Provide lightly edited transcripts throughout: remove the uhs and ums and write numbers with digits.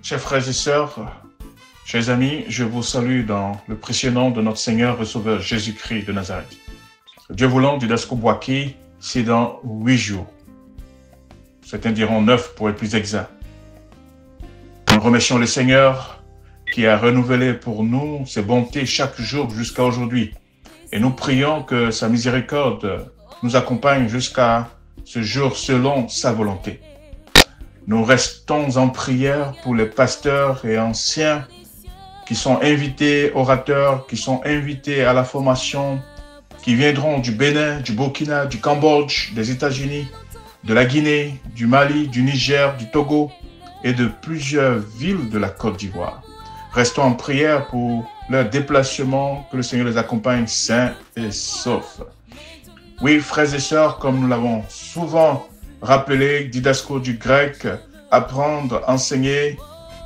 Chers frères et sœurs, chers amis, je vous salue dans le précieux nom de notre Seigneur et Sauveur Jésus-Christ de Nazareth. Dieu voulant, Didasco Boaké, c'est dans 8 jours. Certains diront 9 pour être plus exact. Nous remercions le Seigneur qui a renouvelé pour nous ses bontés chaque jour jusqu'à aujourd'hui. Et nous prions que sa miséricorde nous accompagne jusqu'à ce jour selon sa volonté. Nous restons en prière pour les pasteurs et anciens qui sont invités, orateurs, qui sont invités à la formation, qui viendront du Bénin, du Burkina, du Cambodge, des États-Unis, de la Guinée, du Mali, du Niger, du Togo et de plusieurs villes de la Côte d'Ivoire. Restons en prière pour leur déplacement, que le Seigneur les accompagne sains et saufs. Oui, frères et sœurs, comme nous l'avons souvent rappelé, didasco du grec, apprendre, enseigner,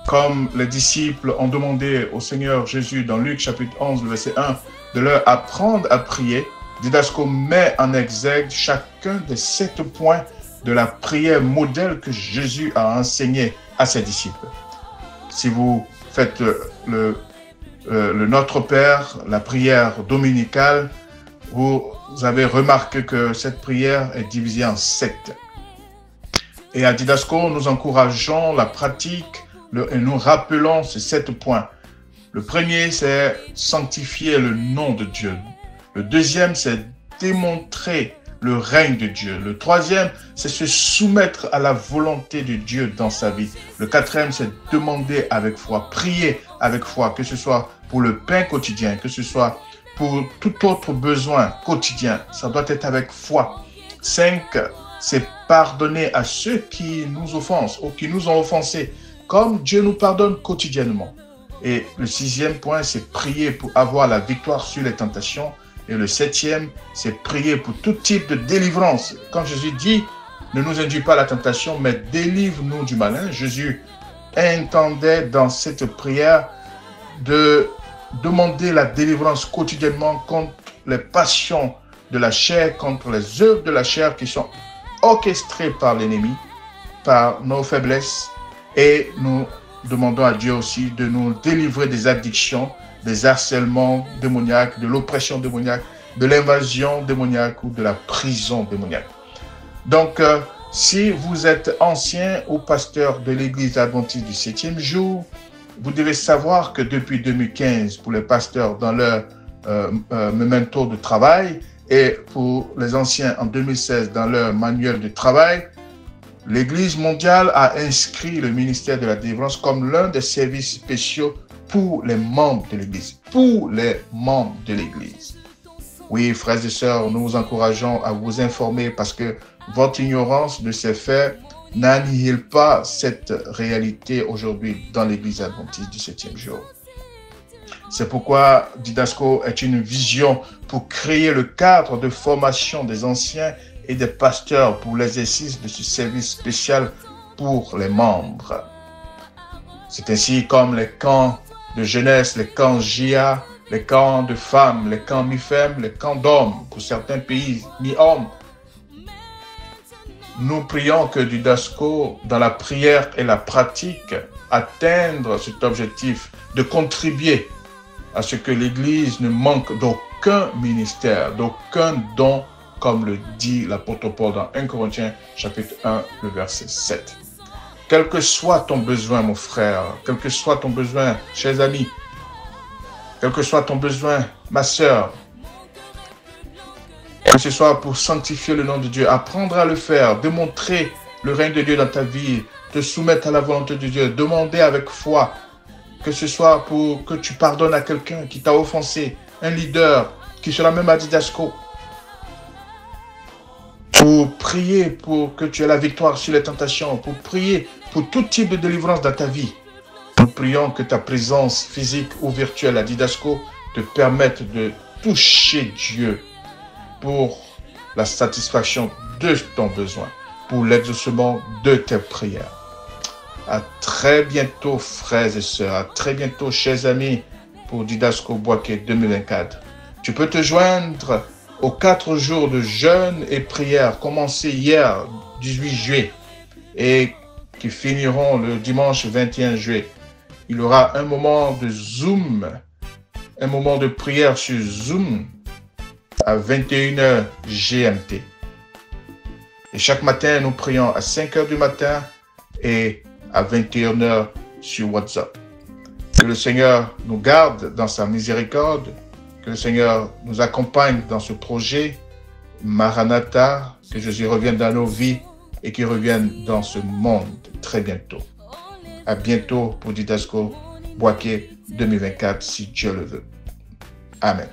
comme les disciples ont demandé au Seigneur Jésus dans Luc chapitre 11, verset 1, de leur apprendre à prier. Didasco met en exergue chacun des 7 points de la prière modèle que Jésus a enseigné à ses disciples. Si vous faites le Notre Père, la prière dominicale, vous avez remarqué que cette prière est divisée en 7. Et à Didasco, nous encourageons la pratique et nous rappelons ces 7 points. Le premier, c'est sanctifier le nom de Dieu. Le deuxième, c'est démontrer le règne de Dieu. Le troisième, c'est se soumettre à la volonté de Dieu dans sa vie. Le quatrième, c'est demander avec foi, prier avec foi, que ce soit pour le pain quotidien, que ce soit pour tout autre besoin quotidien. Ça doit être avec foi. 5, c'est pardonner à ceux qui nous offensent ou qui nous ont offensés, comme Dieu nous pardonne quotidiennement. Et le 6e point, c'est prier pour avoir la victoire sur les tentations. Et le 7e, c'est prier pour tout type de délivrance. Quand Jésus dit, ne nous induis pas à la tentation, mais délivre-nous du malin, Jésus intendait dans cette prière de demander la délivrance quotidiennement contre les passions de la chair, contre les œuvres de la chair qui sont orchestrées par l'ennemi, par nos faiblesses. Et nous demandons à Dieu aussi de nous délivrer des addictions, des harcèlements démoniaques, de l'oppression démoniaque, de l'invasion démoniaque ou de la prison démoniaque. Donc, si vous êtes ancien ou pasteur de l'église adventiste du 7e jour, vous devez savoir que depuis 2015, pour les pasteurs dans leur memento de travail et pour les anciens en 2016 dans leur manuel de travail, l'Église mondiale a inscrit le ministère de la délivrance comme l'un des services spéciaux pour les membres de l'Église. Pour les membres de l'Église. Oui, frères et sœurs, nous vous encourageons à vous informer parce que votre ignorance de ces faits n'annihile pas cette réalité aujourd'hui dans l'Église adventiste du 7e jour. C'est pourquoi Didasco est une vision pour créer le cadre de formation des anciens et des pasteurs pour l'exercice de ce service spécial pour les membres. C'est ainsi comme les camps de jeunesse, les camps GIA, les camps de femmes, les camps mi-femmes, les camps d'hommes, pour certains pays mi-hommes. Nous prions que Didasco, dans la prière et la pratique, atteindre cet objectif de contribuer à ce que l'Église ne manque d'aucun ministère, d'aucun don, comme le dit l'apôtre Paul dans 1 Corinthiens chapitre 1, le verset 7. Quel que soit ton besoin, mon frère, quel que soit ton besoin, chers amis, quel que soit ton besoin, ma sœur, que ce soit pour sanctifier le nom de Dieu, apprendre à le faire, démontrer le règne de Dieu dans ta vie, te soumettre à la volonté de Dieu, demander avec foi, que ce soit pour que tu pardonnes à quelqu'un qui t'a offensé, un leader qui sera même à Didasco, pour prier pour que tu aies la victoire sur les tentations, pour prier pour tout type de délivrance dans ta vie. Nous prions que ta présence physique ou virtuelle à Didasco te permette de toucher Dieu pour la satisfaction de ton besoin, pour l'exaucement de tes prières. À très bientôt, frères et sœurs, à très bientôt, chers amis, pour Didasco Boaké 2024. Tu peux te joindre aux 4 jours de jeûne et prière commencés hier, 18 juillet, et qui finiront le dimanche 21 juillet. Il y aura un moment de Zoom, un moment de prière sur Zoom à 21h GMT. Et chaque matin, nous prions à 5h du matin et à 21h sur WhatsApp. Que le Seigneur nous garde dans sa miséricorde, que le Seigneur nous accompagne dans ce projet, Maranatha, que Jésus revienne dans nos vies et qu'il revienne dans ce monde très bientôt. À bientôt pour Didasco Bouaké 2024, si Dieu le veut. Amen.